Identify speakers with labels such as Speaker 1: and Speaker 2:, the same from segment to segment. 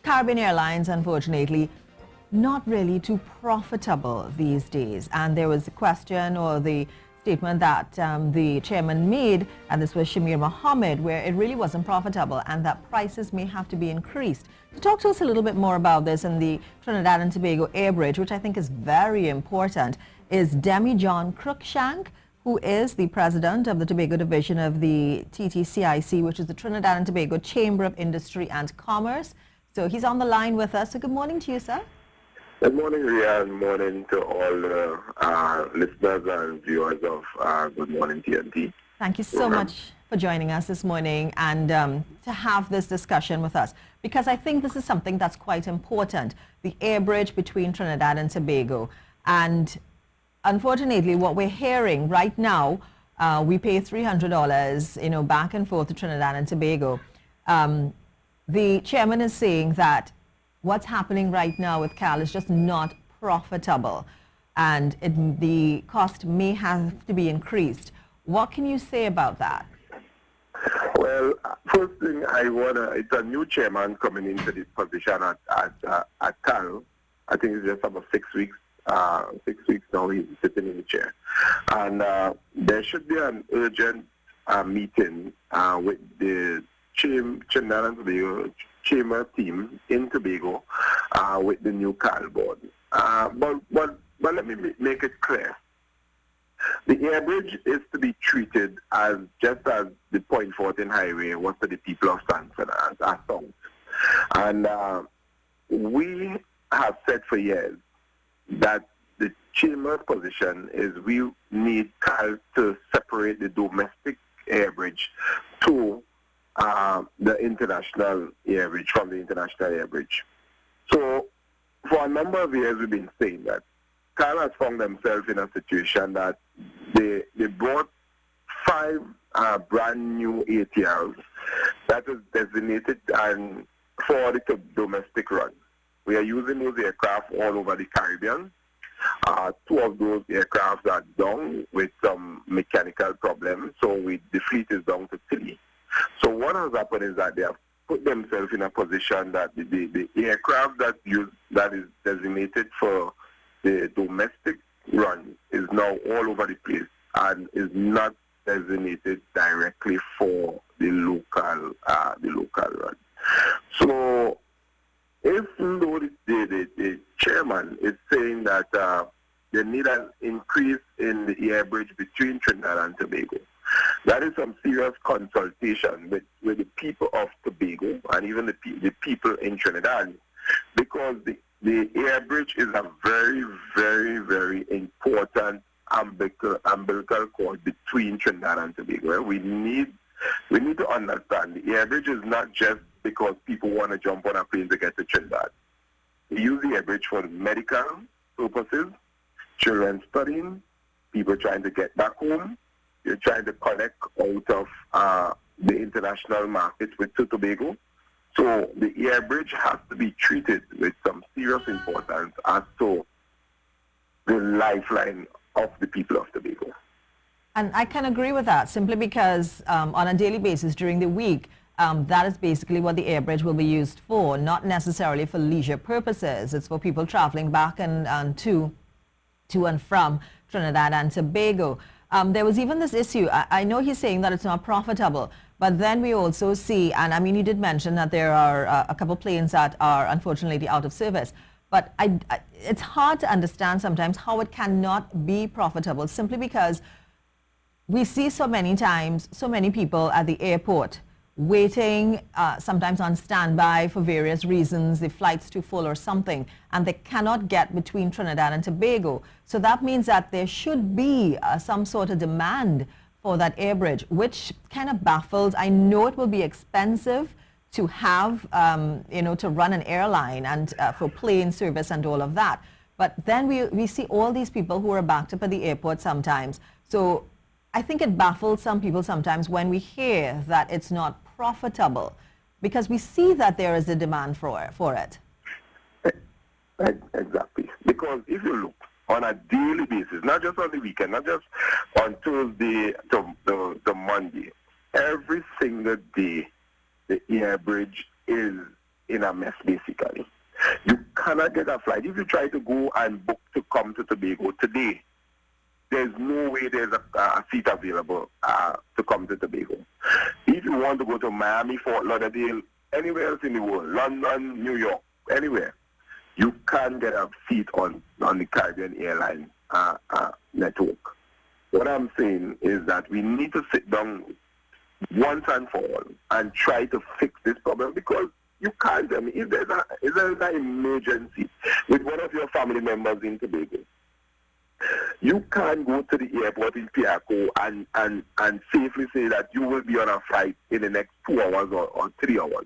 Speaker 1: Caribbean Airlines, unfortunately, not really too profitable these days. And there was a question or the statement that the chairman made, and this was Shamir Mohammed, where it really wasn't profitable and that prices may have to be increased. To talk to us a little bit more about this and the Trinidad and Tobago Airbridge, which I think is very important, is Demi John Cruikshank, who is the president of the Tobago division of the TTCIC, which is the Trinidad and Tobago Chamber of Industry and Commerce. So he's on the line with us. So good morning to you, sir.
Speaker 2: Good morning, Ria, and morning to all the listeners and viewers of Good Morning TNT.
Speaker 1: Thank you so much for joining us this morning and to have this discussion with us, because I think this is something that's quite important, the Airbridge between Trinidad and Tobago. And unfortunately, what we're hearing right now, we pay $300, back and forth to Trinidad and Tobago. The chairman is saying that what's happening right now with CAL is just not profitable, and the cost may have to be increased. What can you say about that?
Speaker 2: Well, first thing it's a new chairman coming into this position at CAL. I think it's just about 6 weeks. 6 weeks now he's sitting in the chair. And there should be an urgent meeting with the Trinidad and Tobago Chamber team in Tobago with the new CAL board. But let me make it clear. The Airbridge is to be treated as just as the Point 14 highway was to the people of Sanford as a song. And we have said for years that the Chamber's position is we need CAL to separate the domestic Airbridge to the international Airbridge from the international Airbridge. So for a number of years we've been saying that CAL has found themselves in a situation that they brought 5 brand new ATRs that is designated and for the domestic run. We are using those aircraft all over the Caribbean. 2 of those aircraft are down with some mechanical problems, so the fleet is down to 3. So what has happened is that they have put themselves in a position that the aircraft that is designated for the domestic run is now all over the place and is not designated directly for the local run. So if the chairman is saying that they need an increase in the Airbridge between Trinidad and Tobago, that is some serious consultation with the people of Tobago and even the people in Trinidad, because the Airbridge is a very, very, very important umbilical cord between Trinidad and Tobago. We need to understand the Airbridge is not just because people want to jump on a plane to get to Trinidad. We use the Airbridge for medical purposes, children studying, people trying to get back home. You're trying to connect out of the international market with Tobago. So the Airbridge has to be treated with some serious importance as to the lifeline of the people of Tobago.
Speaker 1: And I can agree with that, simply because on a daily basis during the week, that is basically what the Airbridge will be used for, not necessarily for leisure purposes. It's for people traveling back and to and from Trinidad and Tobago. There was even this issue. I know he's saying that it's not profitable, but then we also see, and I mean, you did mention that there are a couple planes that are unfortunately out of service, but it's hard to understand sometimes how it cannot be profitable, simply because we see so many times, so many people at the airport waiting, sometimes on standby for various reasons, the flight's too full or something, and they cannot get between Trinidad and Tobago. So that means that there should be some sort of demand for that Airbridge, which kind of baffles. I know it will be expensive to have, to run an airline and for plane service and all of that. But then we see all these people who are backed up at the airport sometimes. So I think it baffles some people sometimes when we hear that it's not profitable, because we see that there is a demand for it.
Speaker 2: Exactly. Because if you look on a daily basis, not just on the weekend, not just on Tuesday to Monday, every single day the Airbridge is in a mess, basically. You cannot get a flight. If you try to go and book to come to Tobago today, there's no way there's a seat available to come to Tobago. If you want to go to Miami, Fort Lauderdale, anywhere else in the world, London, New York, anywhere, you can get a seat on the Caribbean Airlines network. What I'm saying is that we need to sit down once and for all and try to fix this problem, because you can't. I mean, if there's an emergency with one of your family members in Tobago, you can't go to the airport in Piaco and safely say that you will be on a flight in the next 2 hours or 3 hours.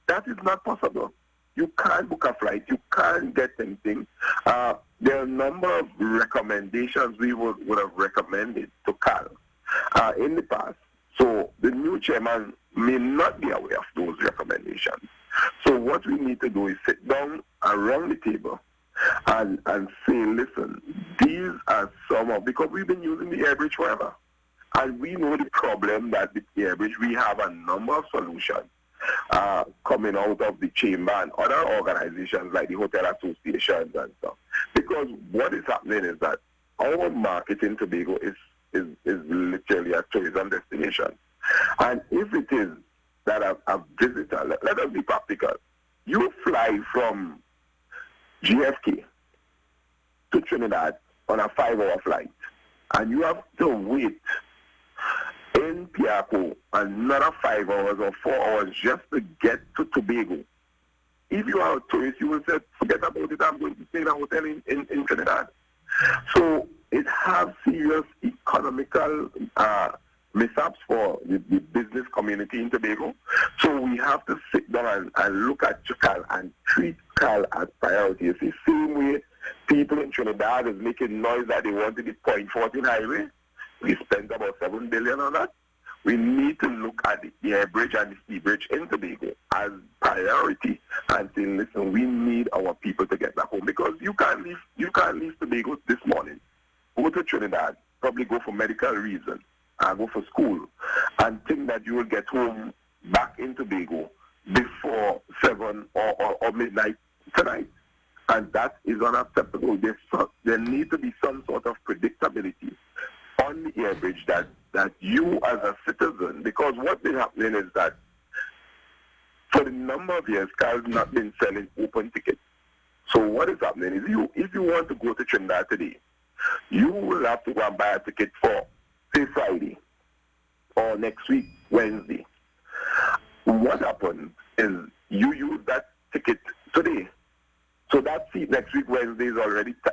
Speaker 2: That is not possible. You can't book a flight. You can't get anything. There are a number of recommendations we would have recommended to Cal in the past. So the new chairman may not be aware of those recommendations. So what we need to do is sit down around the table and say, listen, these are some of, because we've been using the Airbridge forever. And we know the problem that with the Airbridge, we have a number of solutions coming out of the chamber and other organizations like the hotel associations and stuff. Because what is happening is that our market in Tobago is literally a tourism destination. And if it is that a visitor, let us be practical. You fly from GFK to Trinidad on a 5-hour flight, and you have to wait in Piaco another 5 hours or 4 hours just to get to Tobago. If you are a tourist, you will say, forget about it, I'm going to stay in a hotel in Trinidad. So it has serious economical mishaps for the business community in Tobago. So we have to sit down and look at Cal and treat Cal as priority. It's the same way people in Trinidad is making noise that they wanted the Point 14 highway. We spent about $7 billion on that. We need to look at the Airbridge and the Sea Bridge in Tobago as priority and say, listen, we need our people to get back home, because you can't leave Tobago this morning, go to Trinidad, probably go for medical reasons, go for school, and think that you will get home back in Tobago before 7 or midnight tonight. And that is unacceptable. There needs to be some sort of predictability on the Airbridge that you as a citizen, because what's been happening is that for the number of years, Carl's not been selling open tickets. So what is happening is if you want to go to Trinidad today, you will have to go and buy a ticket for, say, Friday or next week, Wednesday. What happens is you use that ticket today. So that seat next week, Wednesday,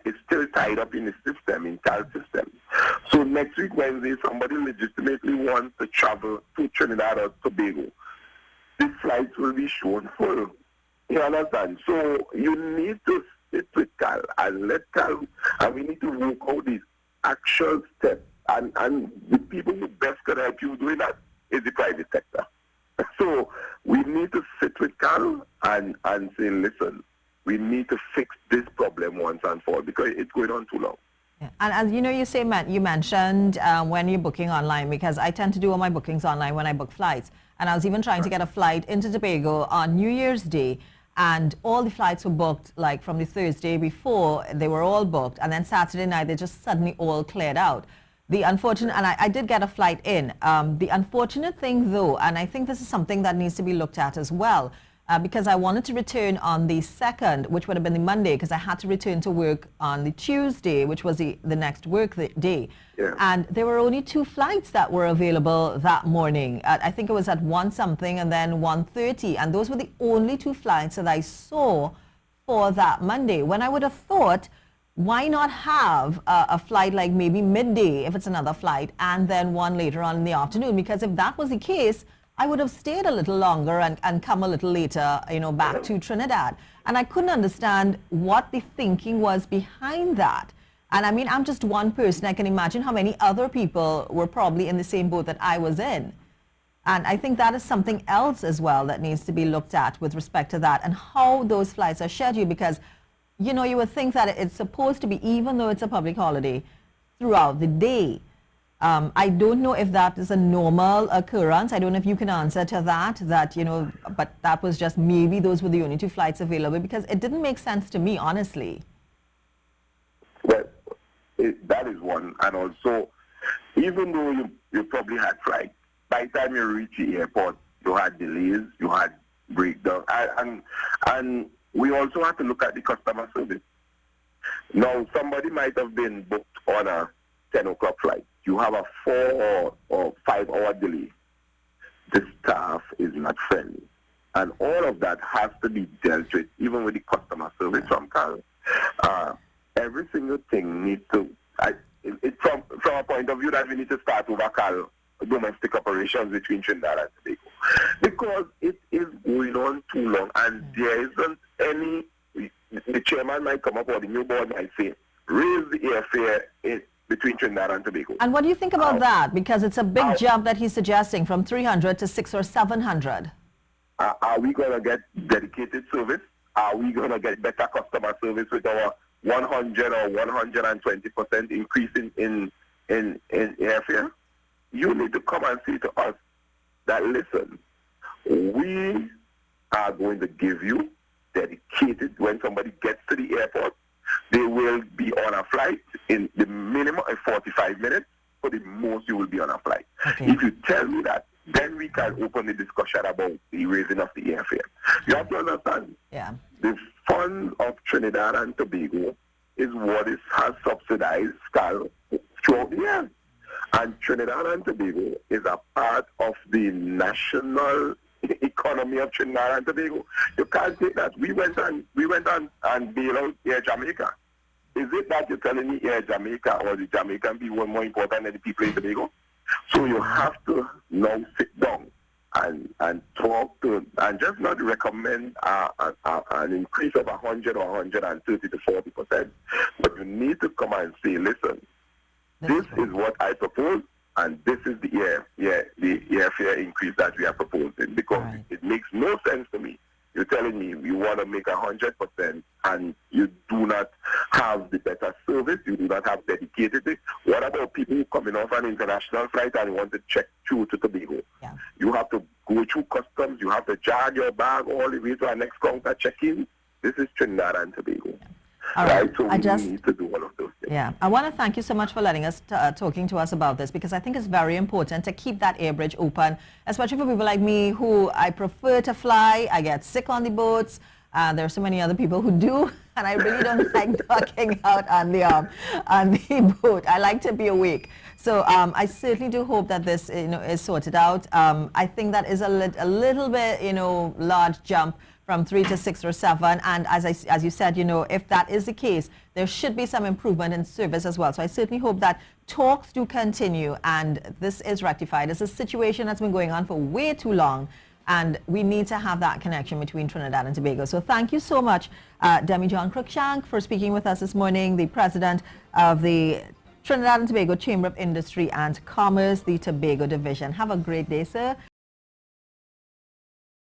Speaker 2: is still tied up in the system, in Cal's system. So next week, Wednesday, somebody legitimately wants to travel to Trinidad or Tobago. The flights will be shown full. You understand? So you need to sit with Cal and let Cal, and we need to work out these actual steps. And the people who best can help you doing that is the private sector. So we need to sit with Cal and say, listen, we need to fix this problem once and for all, because it's going on too long.
Speaker 1: Yeah. And as you know, you mentioned when you're booking online, because I tend to do all my bookings online when I book flights. And I was even trying to get a flight into Tobago on New Year's Day, and all the flights were booked, like from the Thursday before, they were all booked. And then Saturday night, they just suddenly all cleared out. The unfortunate, and I did get a flight in. The unfortunate thing, though, and I think this is something that needs to be looked at as well, because I wanted to return on the 2nd, which would have been the Monday, because I had to return to work on the Tuesday, which was the next work day.
Speaker 2: Yeah.
Speaker 1: And there were only 2 flights that were available that morning. I think it was at 1 something and then 1:30. And those were the only 2 flights that I saw for that Monday. When I would have thought, why not have a flight like maybe midday, if it's another flight, and then one later on in the afternoon? Because if that was the case, I would have stayed a little longer and come a little later, back to Trinidad. And I couldn't understand what the thinking was behind that. And I mean, I'm just one person. I can imagine how many other people were probably in the same boat that I was in. And I think that is something else as well that needs to be looked at with respect to that and how those flights are scheduled. Because, you would think that it's supposed to be, even though it's a public holiday, throughout the day. I don't know if that is a normal occurrence. I don't know if you can answer to that, you know, but that was just maybe those were the only 2 flights available, because it didn't make sense to me, honestly.
Speaker 2: Well, that is one. And also, even though you probably had flights, by the time you reach the airport, you had delays, you had breakdown. And we also have to look at the customer service. Now, somebody might have been booked on a 10 o'clock flight. You have a 4 or 5 hour delay. The staff is not friendly. And all of that has to be dealt with, even with the customer service from Carl. Every single thing needs to, from a point of view that we need to start over, Carl, domestic operations between Trinidad and Tobago. Because it is going on too long, and there isn't any, the chairman might come up or the new board might say, raise the airfare between Trinidad and Tobago.
Speaker 1: And what do you think about that? Because it's a big jump that he's suggesting from 300 to 600 or 700.
Speaker 2: Are we going to get dedicated service? Are we going to get better customer service with our 100 or 120% increase in airfare? You need to come and say to us that, listen, we are going to give you dedicated, when somebody gets to the airport, they will be on a flight in the minimum of 45 minutes, for the most you will be on a flight. Okay. If you tell me that, then we can open the discussion about the raising of the airfare. You have to understand, the fund of Trinidad and Tobago is what has subsidized SCAL throughout the year. And Trinidad and Tobago is a part of the national economy of Trinidad and Tobago. You can't say that. We went on and bailed out Air Jamaica. Is it that you're telling me Air Jamaica or the Jamaican people more important than the people in Tobago? So you have to now sit down and talk to, and just not recommend an increase of 100 or 130 to 40%, but you need to come and say, listen, this is what I propose, and this is the airfare increase that we are proposing, because it makes no sense to me. You're telling me you want to make 100% and you do not have the better service, you do not have dedicated. What about people coming off an international flight and want to check through to Tobago? Yeah. You have to go through customs, you have to drag your bag all the way to our next counter check-in. This is Trinidad and Tobago.
Speaker 1: All right.
Speaker 2: So we need to do all of those things.
Speaker 1: Yeah, I want to thank you so much for letting us, talking to us about this, because I think it's very important to keep that Airbridge open, especially for people like me who I prefer to fly. I get sick on the boats. There are so many other people who do, and I really don't like talking out on the boat. I like to be awake. So I certainly do hope that this, is sorted out. I think that is a little bit, large jump from 3 to 6 or 7, and as you said, if that is the case, there should be some improvement in service as well. So I certainly hope that talks do continue and this is rectified. It's a situation that's been going on for way too long, and we need to have that connection between Trinidad and Tobago. So thank you so much, Demi John Cruikshank, for speaking with us this morning, the president of the Trinidad and Tobago Chamber of Industry and Commerce, the Tobago Division. Have a great day, sir.